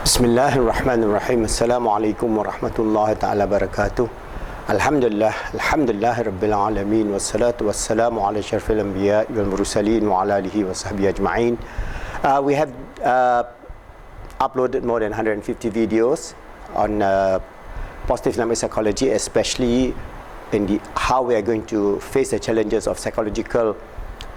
Bismillahirrahmanirrahim. Assalamualaikum warahmatullahi ta'ala barakatuh. Alhamdulillah Rabbil Alamin. Wassalatu wassalamu ala syarfil anbiya wal mursalin wa ala alihi wa sahbihi ajma'in. We have uploaded more than 150 videos on positive Islamic psychology, especially in how we are going to face the challenges of psychological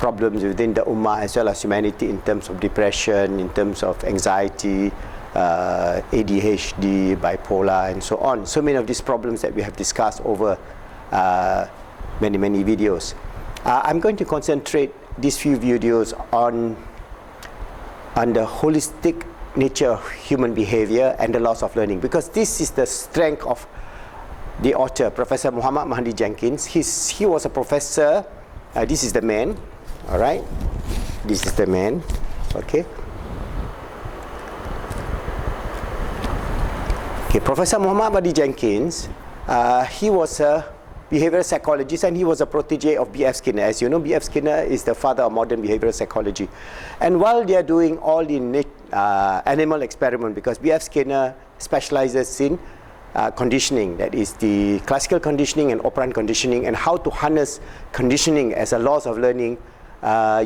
problems within the ummah as well as humanity, in terms of depression, in terms of anxiety, ADHD, bipolar, and so on. So many of these problems that we have discussed over many videos. I'm going to concentrate these few videos on the holistic nature of human behavior and the loss of learning, because this is the strength of the author, Professor Muhammad Mahdi Jenkins. He was a professor. This is the man. All right, this is the man. Okay. Professor Muhammad Mahdi Jenkins, he was a behavioral psychologist, and he was a protege of B.F. Skinner. As you know, B.F. Skinner is the father of modern behavioral psychology. And while they are doing all the animal experiment, because B.F. Skinner specializes in conditioning, that is the classical conditioning and operant conditioning, and how to harness conditioning as a loss of learning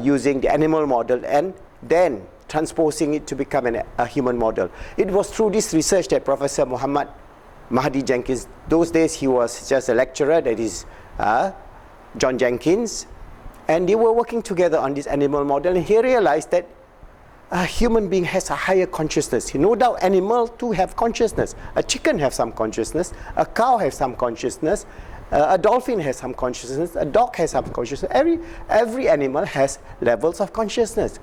using the animal model and then transposing it to become a human model. It was through this research that Professor Muhammad Mahdi Jenkins, those days he was just a lecturer, that is John Jenkins, and they were working together on this animal model, and he realized that a human being has a higher consciousness. No doubt animals too have consciousness. A chicken has some consciousness, a cow has some consciousness, a dolphin has some consciousness, a dog has some consciousness. Every animal has levels of consciousness.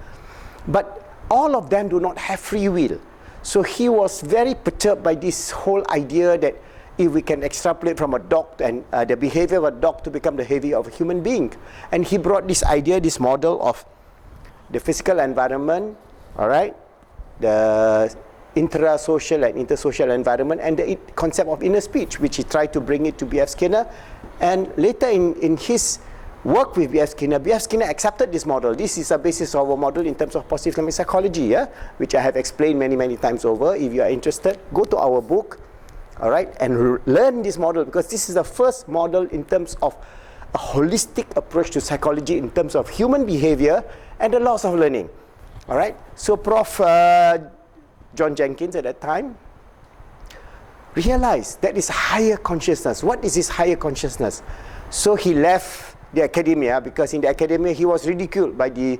But all of them do not have free will. So he was very perturbed by this whole idea that if we can extrapolate from a dog and the behavior of a dog to become the behavior of a human being. And he brought this idea, this model of the physical environment, all right, the intra-social and intersocial environment, and the concept of inner speech, which he tried to bring it to B.F. Skinner. And later in his work with B.F. Skinner accepted this model. This is a basis of our model in terms of positive Islamic psychology, which I have explained many times over. If you are interested, go to our book, all right, and learn this model, because this is the first model in terms of a holistic approach to psychology in terms of human behavior and the loss of learning. All right. So Prof. John Jenkins at that time realized that is higher consciousness. What is this higher consciousness? So he left the academia, because in the academia he was ridiculed by the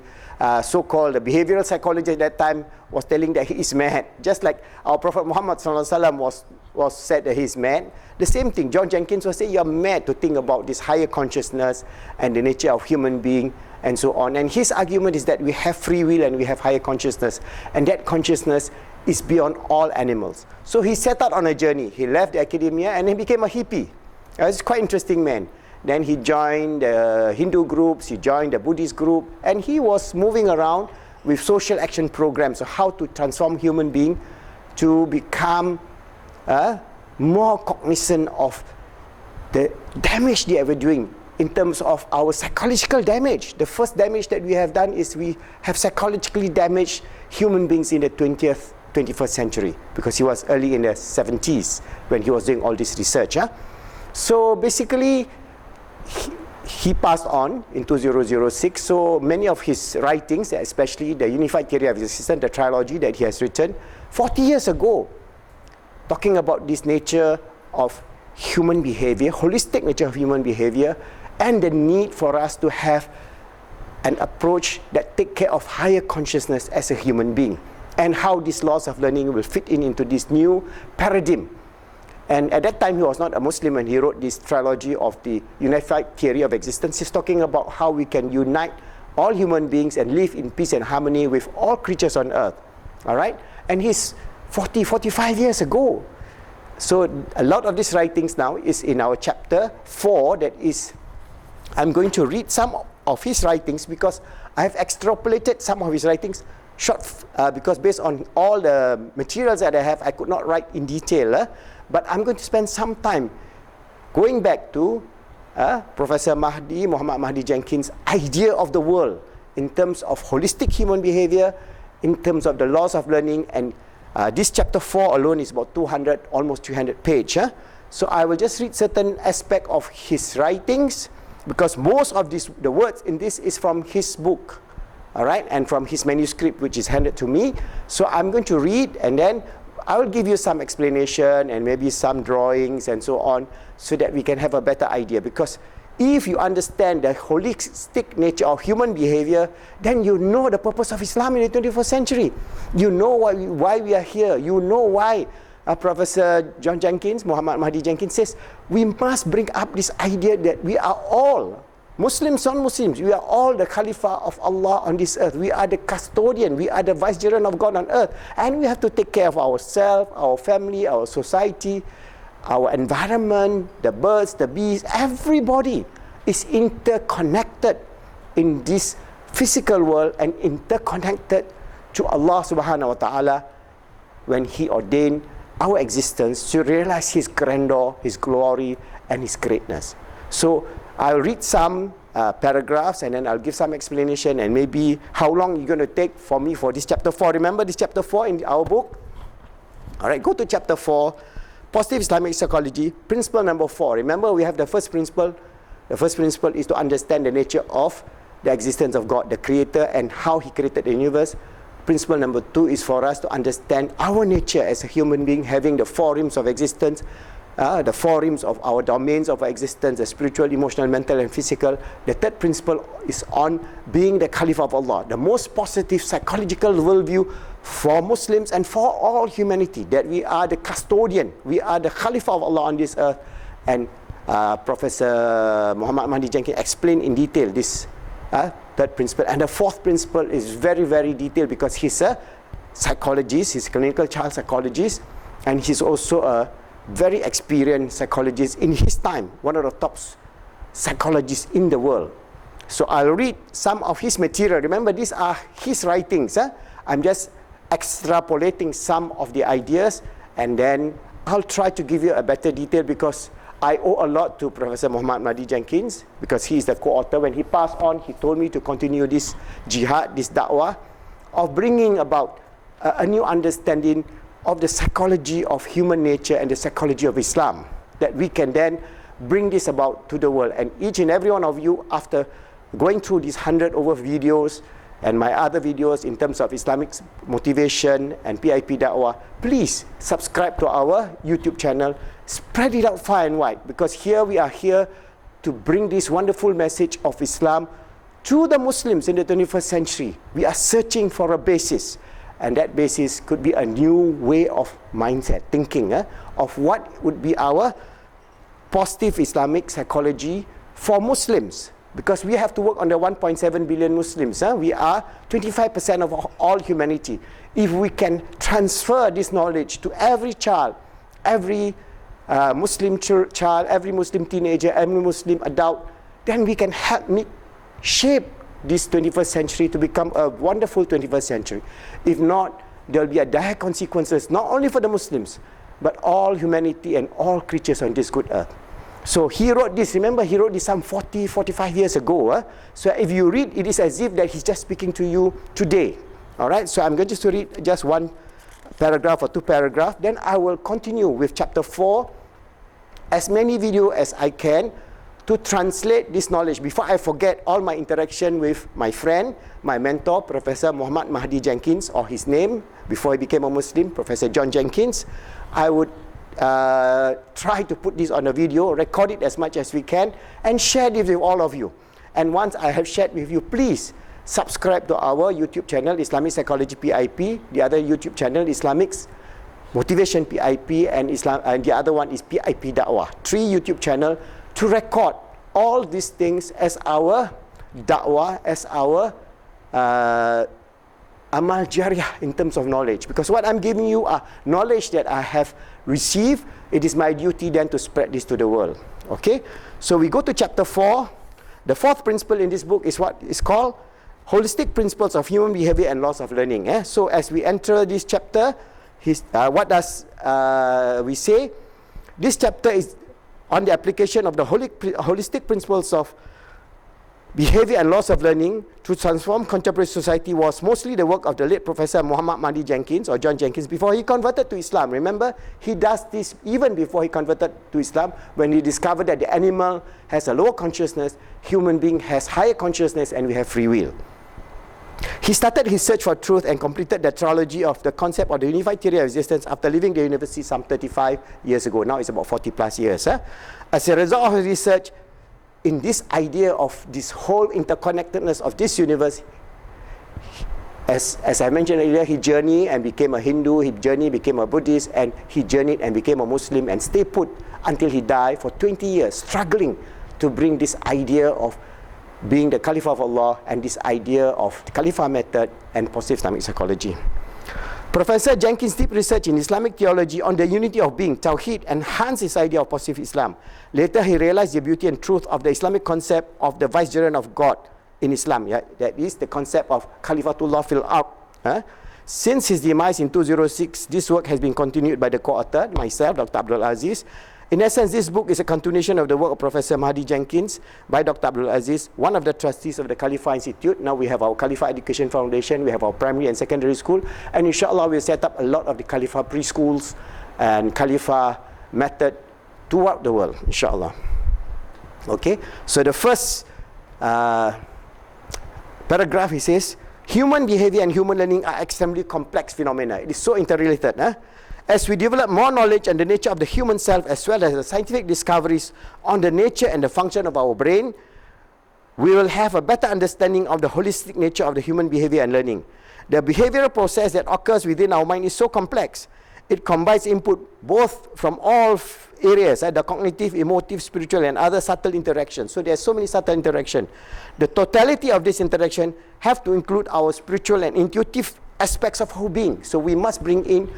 so-called behavioral psychologist at that time, was telling that he is mad. Just like our Prophet Muhammad was said that he is mad. The same thing, John Jenkins was saying, you are mad to think about this higher consciousness and the nature of human being and so on. And his argument is that we have free will and we have higher consciousness, and that consciousness is beyond all animals. So he set out on a journey. He left the academia and he became a hippie. He's quite interesting man. Then he joined the Hindu groups, he joined the Buddhist group, and he was moving around with social action programs, so how to transform human being to become more cognizant of the damage they were doing in terms of our psychological damage. The first damage that we have done is we have psychologically damaged human beings in the 21st century, because he was early in the 70s when he was doing all this research. So basically, he passed on in 2006. So many of his writings, especially the Unified Theory of Existence, the trilogy that he has written 40 years ago, talking about this nature of human behavior, holistic nature of human behavior, and the need for us to have an approach that take care of higher consciousness as a human being, and how this loss of learning will fit into this new paradigm. And at that time, he was not a Muslim, and he wrote this trilogy of the Unified Theory of Existence. He's talking about how we can unite all human beings and live in peace and harmony with all creatures on earth. All right? And he's 45 years ago. So a lot of these writings now is in our chapter 4. That is, I'm going to read some of his writings, because I have extrapolated some of his writings short, because based on all the materials that I have, I could not write in detail. But I'm going to spend some time going back to Professor Muhammad Mahdi Jenkins' idea of the world in terms of holistic human behavior, in terms of the laws of learning, and This chapter 4 alone is about 200, almost 300 page. So I will just read certain aspect of his writings, because most of the words in this is from his book, all right, and from his manuscript, which is handed to me. So I'm going to read, and then I will give you some explanation and maybe some drawings and so on, so that we can have a better idea. Because if you understand the holistic nature of human behavior, then you know the purpose of Islam in the 21st century. You know why we are here. You know why Professor John Jenkins, Muhammad Mahdi Jenkins says, we must bring up this idea that we are all, Muslims, non-Muslims, we are all the Khalifa of Allah on this earth. We are the custodian, we are the vicegerent of God on earth. And we have to take care of ourselves, our family, our society, our environment, the birds, the bees. Everybody is interconnected in this physical world and interconnected to Allah subhanahu wa ta'ala when He ordained our existence to realize His grandeur, His glory, and His greatness. So I'll read some paragraphs, and then I'll give some explanation, and maybe how long you're going to take for me for this chapter 4. Remember this chapter 4 in our book? All right, go to chapter 4, Positive Islamic Psychology, principle number 4. Remember, we have the first principle. The first principle is to understand the nature of the existence of God, the Creator, and how He created the universe. Principle number 2 is for us to understand our nature as a human being, having the 4 realms of existence, the 4 realms of our domains of our existence, the spiritual, emotional, mental, and physical. The third principle is on being the Caliph of Allah, the most positive psychological worldview for Muslims and for all humanity, that we are the custodian, we are the Caliph of Allah on this earth. And Professor Muhammad Mahdi Jenkins explained in detail this third principle. And the fourth principle is very, very detailed, because he's a psychologist, he's a clinical child psychologist, and he's also a very experienced psychologist in his time, one of the top psychologists in the world. So I'll read some of his material. Remember, these are his writings. I'm just extrapolating some of the ideas, and then I'll try to give you a better detail, because I owe a lot to Professor Muhammad Mahdi Jenkins, because he is the co-author. When he passed on, he told me to continue this jihad, this da'wah, of bringing about a new understanding of the psychology of human nature and the psychology of Islam, that we can then bring this about to the world. And each and every one of you, after going through these 100 over videos and my other videos in terms of Islamic motivation and PIP da'wah, please subscribe to our YouTube channel. Spread it out far and wide, because here we are here to bring this wonderful message of Islam to the Muslims in the 21st century. We are searching for a basis, and that basis could be a new way of mindset, thinking of what would be our positive Islamic psychology for Muslims, because we have to work on the 1.7 billion Muslims. We are 25% of all humanity. If we can transfer this knowledge to every child, every Muslim child, every Muslim teenager, every Muslim adult, then we can help shape this 21st century to become a wonderful 21st century. If not, there will be a dire consequences, not only for the Muslims, but all humanity and all creatures on this good earth. So he wrote this, remember, he wrote this some 40, 45 years ago. So if you read, it is as if that he's just speaking to you today. All right, so I'm going just to read just one paragraph or 2 paragraphs. Then I will continue with chapter 4, as many videos as I can, to translate this knowledge. Before I forget all my interaction with my friend, my mentor, Professor Muhammad Mahdi Jenkins, or his name, before he became a Muslim, Professor John Jenkins, I would try to put this on a video, record it as much as we can, and share this with all of you. And once I have shared with you, please subscribe to our YouTube channel, Islamic Psychology PIP, the other YouTube channel, Islamic Motivation PIP, and the other one is PIP Da'wah. 3 YouTube channel to record all these things as our da'wah, as our amal jariyah in terms of knowledge. Because what I'm giving you are knowledge that I have received. It is my duty then to spread this to the world. Okay? So we go to chapter 4. The 4th principle in this book is what is called Holistic Principles of Human Behavior and Laws of Learning. So as we enter this chapter, what does we say? This chapter is on the application of the holistic principles of Behavior and Laws of Learning to Transform Contemporary Society was mostly the work of the late Professor Muhammad Mahdi Jenkins, or John Jenkins, before he converted to Islam. Remember, he does this even before he converted to Islam, when he discovered that the animal has a lower consciousness, human being has higher consciousness, and we have free will. He started his search for truth and completed the trilogy of the concept of the unified theory of existence after leaving the university some 35 years ago. Now it's about 40 plus years. As a result of his research in this idea of this whole interconnectedness of this universe, as I mentioned earlier, he journeyed and became a Hindu, he journeyed, became a Buddhist, and he journeyed and became a Muslim and stayed put until he died for 20 years, struggling to bring this idea of being the Caliph of Allah and this idea of the Khalifa method and positive Islamic psychology. Professor Jenkins' deep research in Islamic theology on the unity of being, Tawheed, enhanced his idea of positive Islam. Later, he realized the beauty and truth of the Islamic concept of the vicegerent of God in Islam. Yeah? That is the concept of Khalifatullah fil Ard. Since his demise in 2006, this work has been continued by the co-author, myself, Dr. Abdul Aziz. In essence, this book is a continuation of the work of Professor Mahdi Jenkins by Dr. Abdul Aziz, one of the trustees of the Khalifa Institute. Now we have our Khalifa Education Foundation, we have our primary and secondary school, and inshallah we'll set up a lot of the Khalifa preschools and Khalifa method throughout the world, inshallah. Okay, so the first paragraph, he says, human behavior and human learning are extremely complex phenomena. It is so interrelated. As we develop more knowledge on the nature of the human self, as well as the scientific discoveries on the nature and the function of our brain, we will have a better understanding of the holistic nature of the human behavior and learning. The behavioral process that occurs within our mind is so complex. It combines input both from all areas, the cognitive, emotive, spiritual, and other subtle interactions. So there are so many subtle interactions. The totality of this interaction have to include our spiritual and intuitive aspects of our being. So we must bring in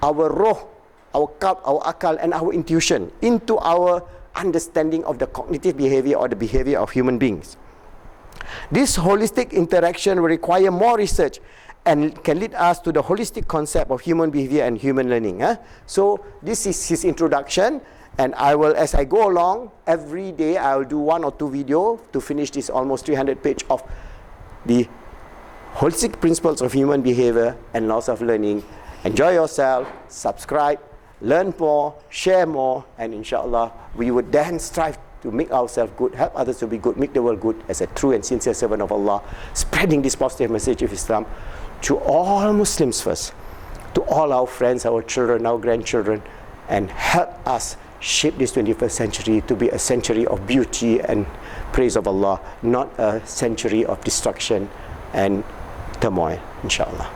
our roh, our qalb, our akal, and our intuition into our understanding of the cognitive behavior or the behavior of human beings. This holistic interaction will require more research and can lead us to the holistic concept of human behavior and human learning. So this is his introduction, and I will, as I go along, every day I will do 1 or 2 videos to finish this almost 300 page of the holistic principles of human behavior and laws of learning. Enjoy yourself, subscribe, learn more, share more, and inshallah we would then strive to make ourselves good, help others to be good, make the world good as a true and sincere servant of Allah, spreading this positive message of Islam to all Muslims first, to all our friends, our children, our grandchildren, and help us shape this 21st century to be a century of beauty and praise of Allah, not a century of destruction and turmoil, inshallah.